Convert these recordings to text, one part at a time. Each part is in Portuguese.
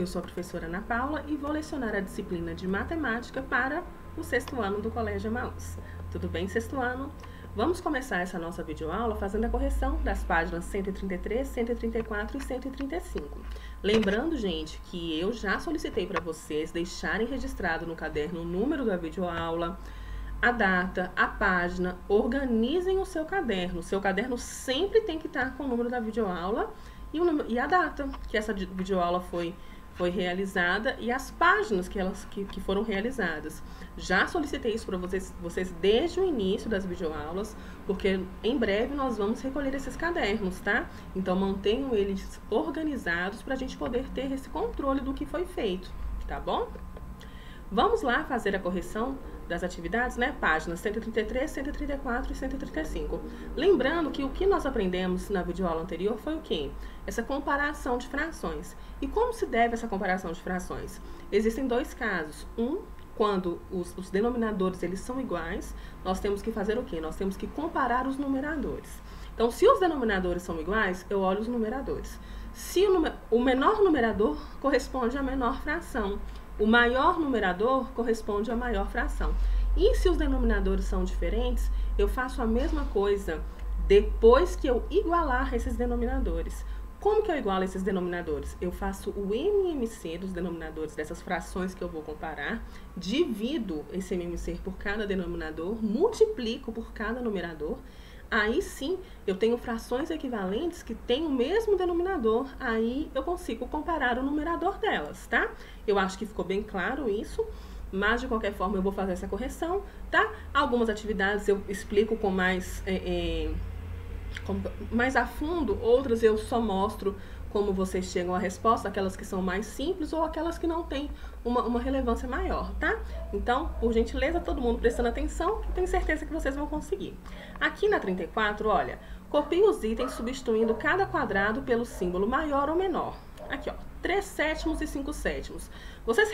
sou a professora Ana Paula e vou lecionar a disciplina de matemática para o 6º ano do Colégio Emaús. Tudo bem, 6º ano? Vamos começar essa nossa videoaula fazendo a correção das páginas 133, 134 e 135. Lembrando, gente, que eu já solicitei para vocês deixarem registrado no caderno o número da videoaula, a data, a página. Organizem o seu caderno. O seu caderno sempre tem que estar com o número da videoaula e a data que essa videoaula foi realizada e as páginas que foram realizadas. Já solicitei isso para vocês desde o início das videoaulas, porque em breve nós vamos recolher esses cadernos, tá? Então mantenham eles organizados para a gente poder ter esse controle do que foi feito, tá bom? Vamos lá fazer a correção das atividades, né? Páginas 133, 134 e 135. Lembrando que o que nós aprendemos na videoaula anterior foi o quê? Essa comparação de frações. E como se deve essa comparação de frações? Existem dois casos. Quando os denominadores eles são iguais, nós temos que fazer o quê? Nós temos que comparar os numeradores. Então, se os denominadores são iguais, eu olho os numeradores. Se o menor numerador corresponde à menor fração, o maior numerador corresponde à maior fração. E se os denominadores são diferentes, eu faço a mesma coisa depois que eu igualar esses denominadores. Como que eu igualo esses denominadores? Eu faço o MMC dos denominadores dessas frações que eu vou comparar, divido esse MMC por cada denominador, multiplico por cada numerador. Aí sim, eu tenho frações equivalentes que têm o mesmo denominador, aí eu consigo comparar o numerador delas, tá? Eu acho que ficou bem claro isso, mas de qualquer forma eu vou fazer essa correção, tá? Algumas atividades eu explico com mais a fundo, outras eu só mostro como vocês chegam à resposta, aquelas que são mais simples ou aquelas que não têm uma relevância maior, tá? Então, por gentileza, todo mundo prestando atenção, que tenho certeza que vocês vão conseguir. Aqui na 34, olha, copie os itens substituindo cada quadrado pelo símbolo maior ou menor. Aqui, ó, 3/7 e 5/7. Vocês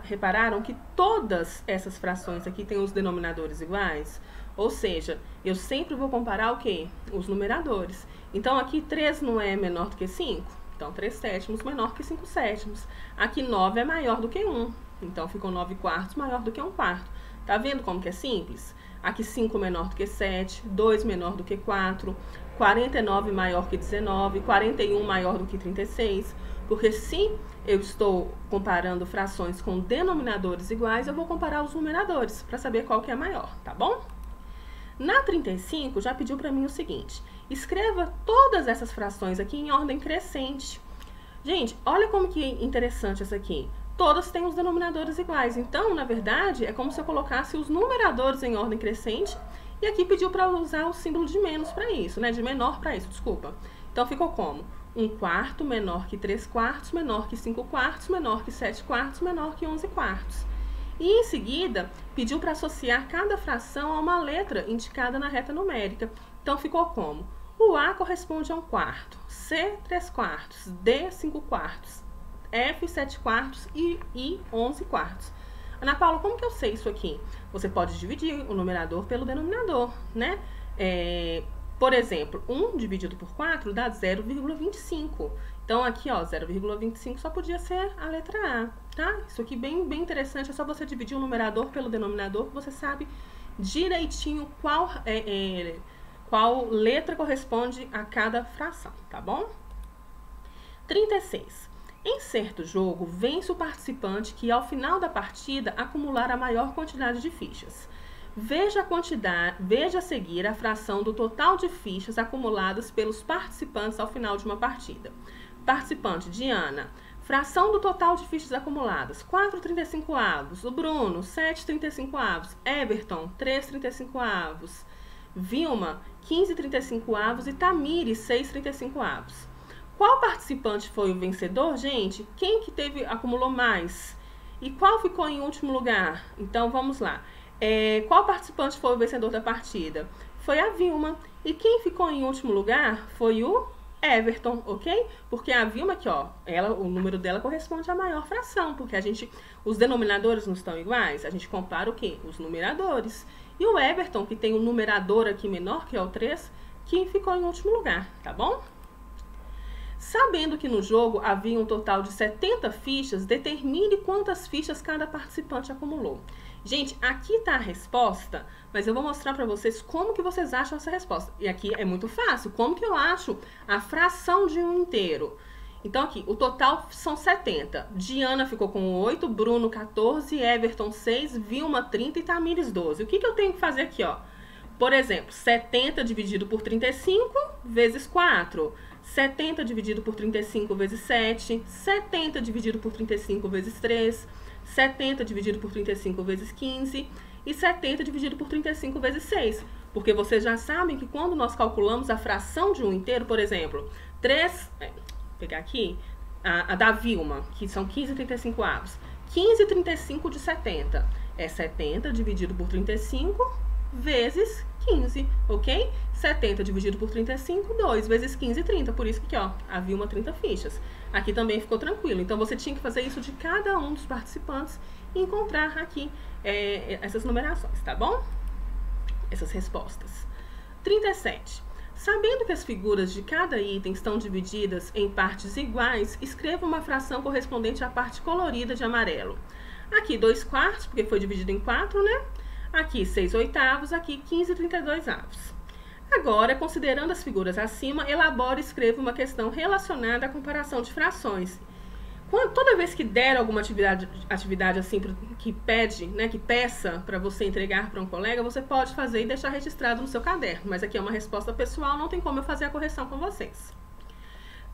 repararam que todas essas frações aqui têm os denominadores iguais? Ou seja, eu sempre vou comparar o quê? Os numeradores. Então, aqui 3 não é menor do que 5? Então, 3/7 menor que 5/7. Aqui 9 é maior do que 1. Então, ficou 9/4 maior do que 1/4. Tá vendo como que é simples? Aqui 5 menor do que 7, 2 menor do que 4, 49 maior que 19, 41 maior do que 36. Porque se eu estou comparando frações com denominadores iguais, eu vou comparar os numeradores para saber qual que é maior, tá bom? Na 35, já pediu para mim o seguinte: escreva todas essas frações aqui em ordem crescente. Gente, olha como que é interessante essa aqui. Todas têm os denominadores iguais. Então, na verdade, é como se eu colocasse os numeradores em ordem crescente. E aqui pediu para usar o símbolo de menos para isso, né? De menor para isso, desculpa. Então, ficou como? 1/4 menor que 3/4, menor que 5/4, menor que 7/4, menor que 11/4. E em seguida, pediu para associar cada fração a uma letra indicada na reta numérica. Então, ficou como? O A corresponde a 1/4, C 3/4, D 5/4, F 7/4 e I 11/4. Ana Paula, como que eu sei isso aqui? Você pode dividir o numerador pelo denominador, né? Por exemplo, 1 dividido por 4 dá 0,25. Então, aqui, ó, 0,25 só podia ser a letra A, tá? Isso aqui bem interessante, é só você dividir o numerador pelo denominador, que você sabe direitinho qual letra corresponde a cada fração, tá bom? 36. Em certo jogo, vence o participante que, ao final da partida, acumular a maior quantidade de fichas. Veja a seguir a fração do total de fichas acumuladas pelos participantes ao final de uma partida. Participante, Diana. Fração do total de fichas acumuladas, 4/35. O Bruno, 7/35. Everton, 3/35. Vilma, 15/35. E Tamires, 6/35. Qual participante foi o vencedor, gente? Quem que acumulou mais? E qual ficou em último lugar? Então, vamos lá. Qual participante foi o vencedor da partida? Foi a Vilma. E quem ficou em último lugar foi o Everton, ok? Porque a Vilma aqui, ó, o número dela corresponde à maior fração, porque os denominadores não estão iguais, a gente compara o quê? Os numeradores. E o Everton, que tem o numerador aqui menor, que é o 3, que ficou em último lugar, tá bom? Sabendo que no jogo havia um total de 70 fichas, determine quantas fichas cada participante acumulou. Gente, aqui está a resposta, mas eu vou mostrar para vocês como que vocês acham essa resposta. E aqui é muito fácil. Como que eu acho a fração de um inteiro? Então aqui, o total são 70. Diana ficou com 8, Bruno 14, Everton 6, Vilma 30 e Tamires 12. O que eu tenho que fazer aqui, ó? Por exemplo, 70 dividido por 35 vezes 4. 70 dividido por 35 vezes 7. 70 dividido por 35 vezes 3. 70 dividido por 35 vezes 15 e 70 dividido por 35 vezes 6. Porque vocês já sabem que quando nós calculamos a fração de um inteiro, por exemplo, 3... Vou pegar aqui a da Vilma, que são 15 e 35 avos. 15 e 35 de 70 é 70 dividido por 35 vezes 15, ok? 70 dividido por 35, 2 vezes 15, 30. Por isso que, ó, a Vilma 30 fichas. Aqui também ficou tranquilo. Então, você tinha que fazer isso de cada um dos participantes e encontrar aqui essas numerações, tá bom? Essas respostas. 37. Sabendo que as figuras de cada item estão divididas em partes iguais, escreva uma fração correspondente à parte colorida de amarelo. Aqui 2/4, porque foi dividido em 4, né? Aqui 6/8, aqui 15/32. Agora, considerando as figuras acima, elabore e escreva uma questão relacionada à comparação de frações. Toda vez que der alguma atividade assim que pede, né, que peça para você entregar para um colega, você pode fazer e deixar registrado no seu caderno. Mas aqui é uma resposta pessoal, não tem como eu fazer a correção com vocês.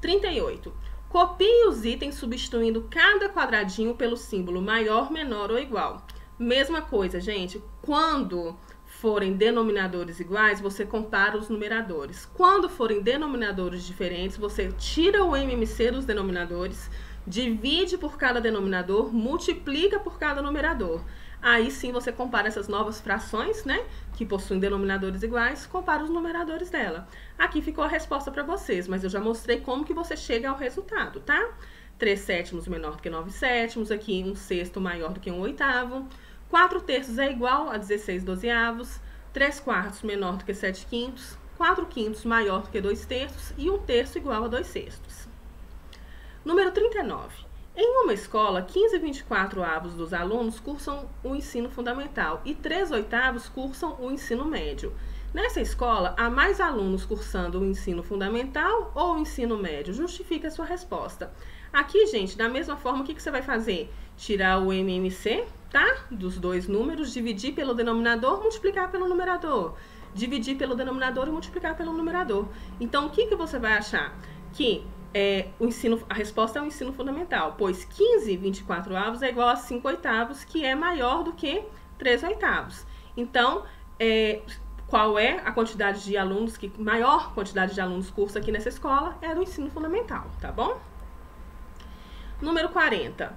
38. Copie os itens substituindo cada quadradinho pelo símbolo maior, menor ou igual. Mesma coisa, gente. Quando forem denominadores iguais, você compara os numeradores. Quando forem denominadores diferentes, você tira o MMC dos denominadores, divide por cada denominador, multiplica por cada numerador. Aí sim você compara essas novas frações, né, que possuem denominadores iguais, compara os numeradores dela. Aqui ficou a resposta para vocês, mas eu já mostrei como que você chega ao resultado, tá? 3/7 menor do que 9/7, aqui 1/6 maior do que 1/8. 4/3 é igual a 16/12, 3/4 menor do que 7/5, 4/5 maior do que 2/3 e 1/3 igual a 2/6. Número 39. Em uma escola, 15/24 dos alunos cursam o ensino fundamental e 3/8 cursam o ensino médio. Nessa escola, há mais alunos cursando o ensino fundamental ou o ensino médio? Justifique a sua resposta. Aqui, gente, da mesma forma, o que você vai fazer? Tirar o MMC, tá? Dos dois números, dividir pelo denominador, multiplicar pelo numerador. Dividir pelo denominador e multiplicar pelo numerador. Então, o que você vai achar? Que a resposta é o ensino fundamental, pois 15/24 é igual a 5/8, que é maior do que 3/8. Então, qual é a quantidade de alunos, maior quantidade de alunos cursa aqui nessa escola? É do ensino fundamental, tá bom? Número 40.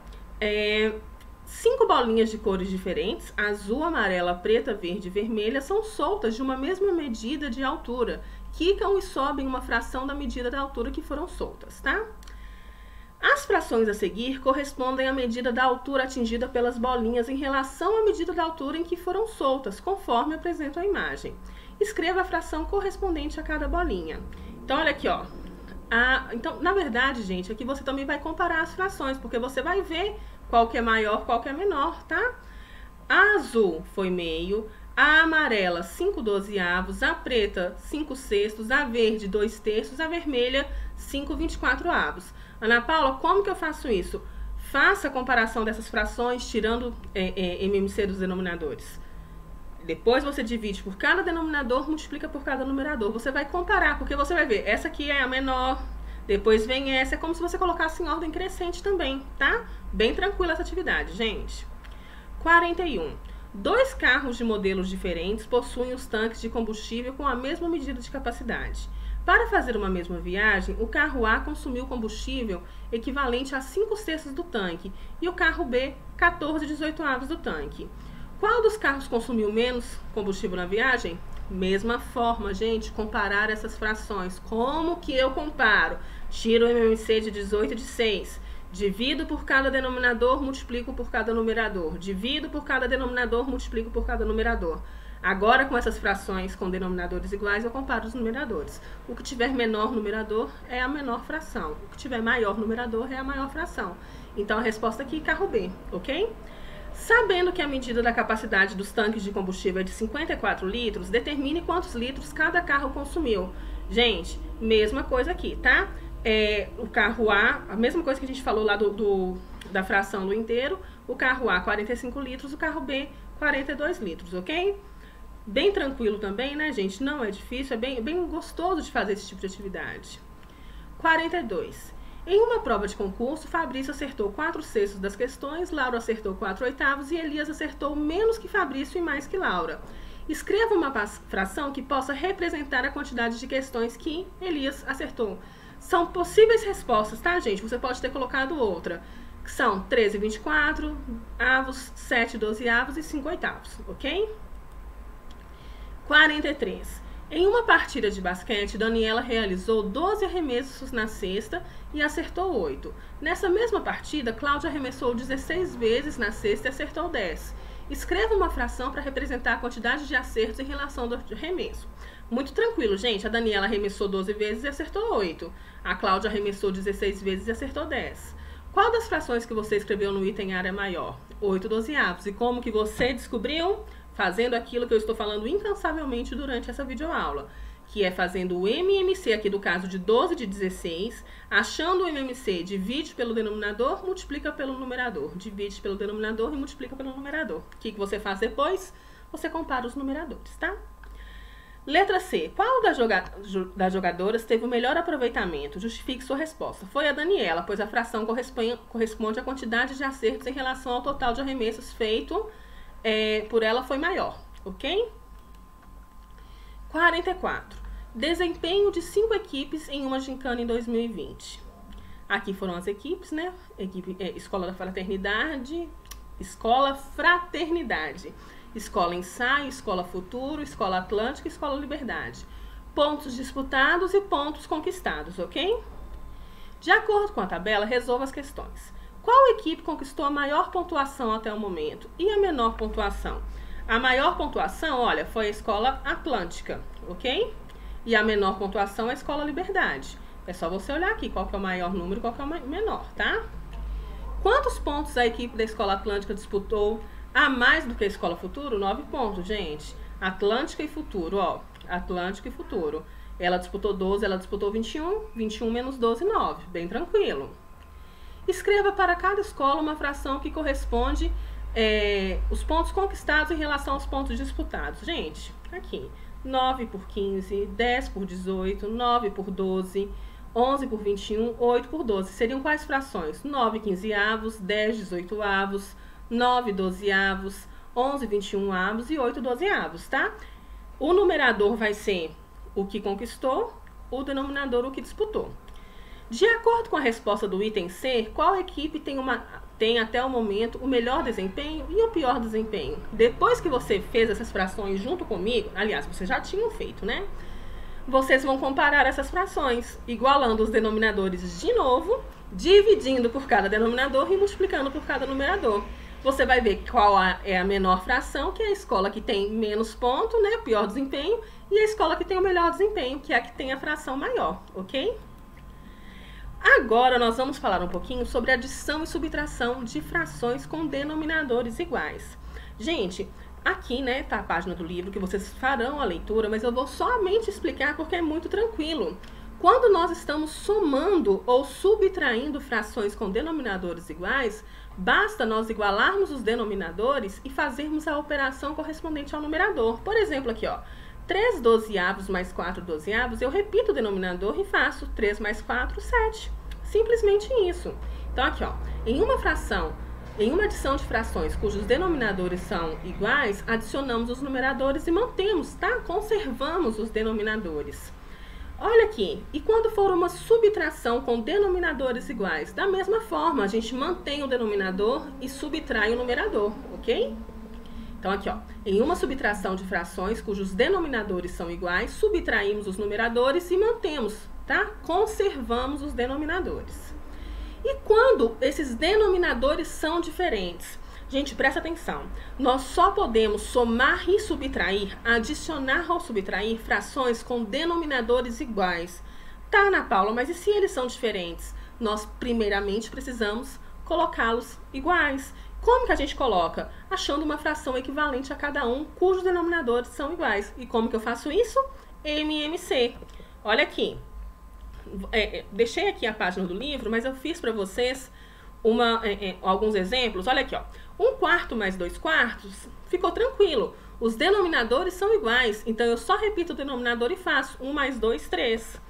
5 bolinhas de cores diferentes, azul, amarela, preta, verde e vermelha, são soltas de uma mesma medida de altura, quicam e sobem uma fração da medida da altura que foram soltas, tá? As frações a seguir correspondem à medida da altura atingida pelas bolinhas em relação à medida da altura em que foram soltas, conforme apresenta a imagem. Escreva a fração correspondente a cada bolinha. Então, olha aqui, ó. Então, na verdade, gente, aqui você também vai comparar as frações, porque você vai ver qual que é maior, qual que é menor, tá? A azul foi meio, a amarela 5/12, a preta 5/6, a verde 2/3, a vermelha 5/24. Ana Paula, como que eu faço isso? Faça a comparação dessas frações tirando MMC dos denominadores. Depois você divide por cada denominador, multiplica por cada numerador. Você vai comparar, porque você vai ver, essa aqui é a menor, depois vem essa, é como se você colocasse em ordem crescente também, tá? Bem tranquila essa atividade, gente. 41. 2 carros de modelos diferentes possuem os tanques de combustível com a mesma medida de capacidade. Para fazer uma mesma viagem, o carro A consumiu combustível equivalente a 5/6 do tanque e o carro B 14/18 do tanque. Qual dos carros consumiu menos combustível na viagem? Mesma forma, gente, comparar essas frações. Como que eu comparo? Tiro o MMC de 18 e de 6. Divido por cada denominador, multiplico por cada numerador. Divido por cada denominador, multiplico por cada numerador. Agora, com essas frações com denominadores iguais, eu comparo os numeradores. O que tiver menor numerador é a menor fração. O que tiver maior numerador é a maior fração. Então, a resposta aqui é carro B, ok? Sabendo que a medida da capacidade dos tanques de combustível é de 54 litros, determine quantos litros cada carro consumiu. Gente, mesma coisa aqui, tá? O carro A, a mesma coisa que a gente falou lá da fração do inteiro, o carro A 45 litros, o carro B 42 litros, ok? Bem tranquilo também, né, gente? Não é difícil, é bem gostoso de fazer esse tipo de atividade. 42. Em uma prova de concurso, Fabrício acertou 4/6 das questões, Laura acertou 4/8 e Elias acertou menos que Fabrício e mais que Laura. Escreva uma fração que possa representar a quantidade de questões que Elias acertou. São possíveis respostas, tá, gente? Você pode ter colocado outra. Que são 13/24 avos, 7/12 avos e 5/8, ok? 43. Em uma partida de basquete, Daniela realizou 12 arremessos na cesta e acertou 8. Nessa mesma partida, Cláudia arremessou 16 vezes na cesta e acertou 10. Escreva uma fração para representar a quantidade de acertos em relação ao arremesso. Muito tranquilo, gente. A Daniela arremessou 12 vezes e acertou 8. A Cláudia arremessou 16 vezes e acertou 10. Qual das frações que você escreveu no item A é maior? 8/12 avos. E como que você descobriu? Fazendo aquilo que eu estou falando incansavelmente durante essa videoaula, que é fazendo o MMC aqui do caso de 12 de 16, achando o MMC, divide pelo denominador, multiplica pelo numerador, divide pelo denominador e multiplica pelo numerador. O que você faz depois? Você compara os numeradores, tá? Letra C. Qual das jogadoras teve o melhor aproveitamento? Justifique sua resposta. Foi a Daniela, pois a fração corresponde à quantidade de acertos em relação ao total de arremessos feito por ela foi maior, ok? 44. Desempenho de 5 equipes em uma gincana em 2020. Aqui foram as equipes, né? Escola da Fraternidade, Escola Fraternidade, Escola Ensaio, Escola Futuro, Escola Atlântica e Escola Liberdade. Pontos disputados e pontos conquistados, ok? De acordo com a tabela, resolva as questões. Qual equipe conquistou a maior pontuação até o momento? E a menor pontuação? A maior pontuação, olha, foi a Escola Atlântica, ok? E a menor pontuação é a Escola Liberdade. É só você olhar aqui qual que é o maior número e qual que é o menor, tá? Quantos pontos a equipe da Escola Atlântica disputou a mais do que a Escola Futuro? 9 pontos, gente. Atlântica e Futuro, ó. Atlântica e Futuro. Ela disputou 12, ela disputou 21. 21 menos 12, 9. Bem tranquilo. Escreva para cada escola uma fração que corresponde os pontos conquistados em relação aos pontos disputados. Gente, aqui, 9 por 15, 10 por 18, 9 por 12, 11 por 21, 8 por 12. Seriam quais frações? 9 15avos, 10 18avos, 9 12avos, 11 21avos e 8 12avos, tá? O numerador vai ser o que conquistou, o denominador o que disputou. De acordo com a resposta do item C, qual equipe tem até o momento o melhor desempenho e o pior desempenho? Depois que você fez essas frações junto comigo, aliás, vocês já tinham feito, né? Vocês vão comparar essas frações, igualando os denominadores de novo, dividindo por cada denominador e multiplicando por cada numerador. Você vai ver qual é a menor fração, que é a escola que tem menos ponto, né? Pior desempenho, e a escola que tem o melhor desempenho, que é a que tem a fração maior, ok? Agora nós vamos falar um pouquinho sobre adição e subtração de frações com denominadores iguais. Gente, aqui, né, tá a página do livro que vocês farão a leitura, mas eu vou somente explicar porque é muito tranquilo. Quando nós estamos somando ou subtraindo frações com denominadores iguais, basta nós igualarmos os denominadores e fazermos a operação correspondente ao numerador. Por exemplo, aqui, ó, 3 12avos mais 4 12avos, eu repito o denominador e faço 3 mais 4, 7. Simplesmente isso. Então, aqui, ó, em uma adição de frações cujos denominadores são iguais, adicionamos os numeradores e mantemos, tá? Conservamos os denominadores. Olha aqui, e quando for uma subtração com denominadores iguais? Da mesma forma, a gente mantém o denominador e subtrai o numerador, ok? Então, aqui, ó, em uma subtração de frações cujos denominadores são iguais, subtraímos os numeradores e mantemos, tá? Conservamos os denominadores. E quando esses denominadores são diferentes? Gente, presta atenção. Nós só podemos somar e subtrair, adicionar ou subtrair frações com denominadores iguais. Tá, Ana Paula, mas e se eles são diferentes? Nós, primeiramente, precisamos colocá-los iguais. Como que a gente coloca? Achando uma fração equivalente a cada um, cujos denominadores são iguais. E como que eu faço isso? MMC. Olha aqui. Deixei aqui a página do livro, mas eu fiz para vocês alguns exemplos. Olha aqui, ó. 1/4 mais 2/4, ficou tranquilo. Os denominadores são iguais, então eu só repito o denominador e faço 1 mais 2, 3.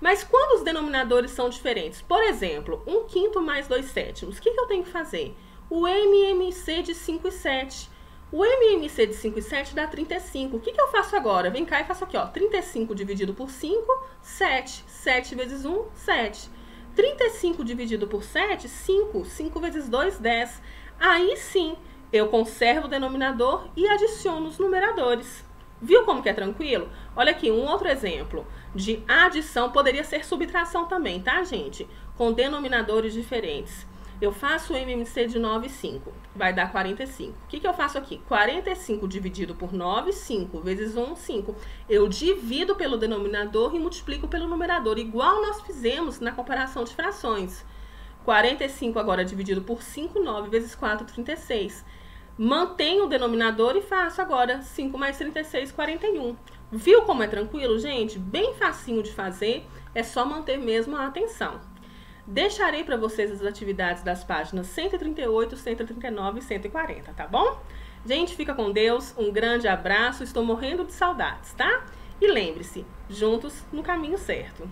Mas quando os denominadores são diferentes, por exemplo, 1/5 mais 2/7, o que eu tenho que fazer? O MMC de 5 e 7. O MMC de 5 e 7 dá 35. O que eu faço agora? Vem cá e faço aqui, ó. 35 dividido por 5, 7. 7 vezes 1, 7. 35 dividido por 7, 5. 5 vezes 2, 10. Aí sim, eu conservo o denominador e adiciono os numeradores. Viu como que é tranquilo? Olha aqui, um outro exemplo de adição, poderia ser subtração também, tá, gente? Com denominadores diferentes. Eu faço o MMC de 9 e 5, vai dar 45. O que eu faço aqui? 45 dividido por 9, 5, vezes 1, 5. Eu divido pelo denominador e multiplico pelo numerador, igual nós fizemos na comparação de frações. 45 agora dividido por 5, 9 vezes 4, 36. Mantenho o denominador e faço agora 5 mais 36, 41. Viu como é tranquilo, gente? Bem facinho de fazer, é só manter mesmo a atenção. Deixarei para vocês as atividades das páginas 138, 139 e 140, tá bom? Gente, fica com Deus, um grande abraço, estou morrendo de saudades, tá? E lembre-se, juntos no caminho certo.